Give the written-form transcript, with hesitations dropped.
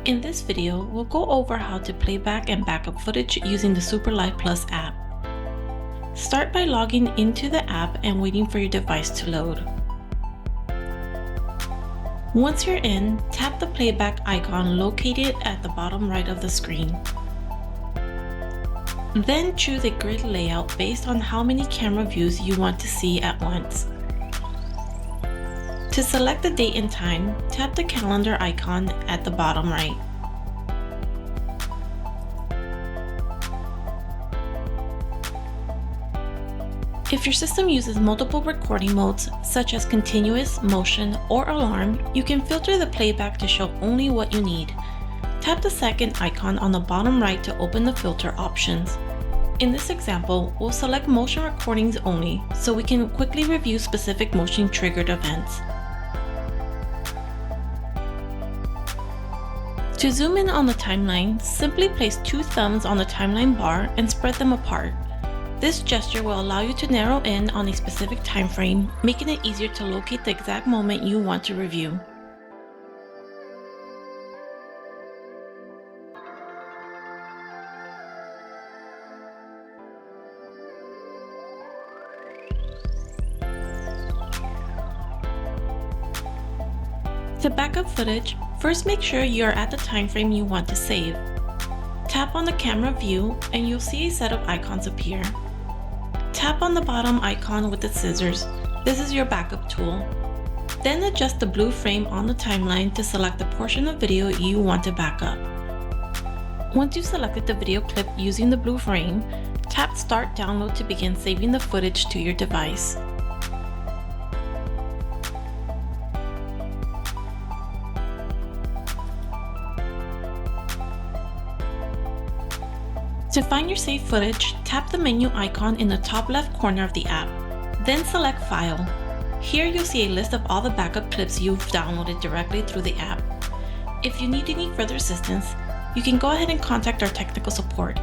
In this video, we'll go over how to play back and backup footage using the SuperLive Plus app. Start by logging into the app and waiting for your device to load. Once you're in, tap the playback icon located at the bottom right of the screen. Then choose a grid layout based on how many camera views you want to see at once. To select the date and time, tap the calendar icon at the bottom right. If your system uses multiple recording modes, such as continuous, motion, or alarm, you can filter the playback to show only what you need. Tap the second icon on the bottom right to open the filter options. In this example, we'll select motion recordings only, so we can quickly review specific motion-triggered events. To zoom in on the timeline, simply place two thumbs on the timeline bar and spread them apart. This gesture will allow you to narrow in on a specific time frame, making it easier to locate the exact moment you want to review. To back up footage, first make sure you are at the time frame you want to save. Tap on the camera view and you'll see a set of icons appear. Tap on the bottom icon with the scissors. This is your backup tool. Then adjust the blue frame on the timeline to select the portion of video you want to back up. Once you've selected the video clip using the blue frame, tap Start Download to begin saving the footage to your device. To find your saved footage, tap the menu icon in the top left corner of the app. Then select File. Here you'll see a list of all the backup clips you've downloaded directly through the app. If you need any further assistance, you can go ahead and contact our technical support.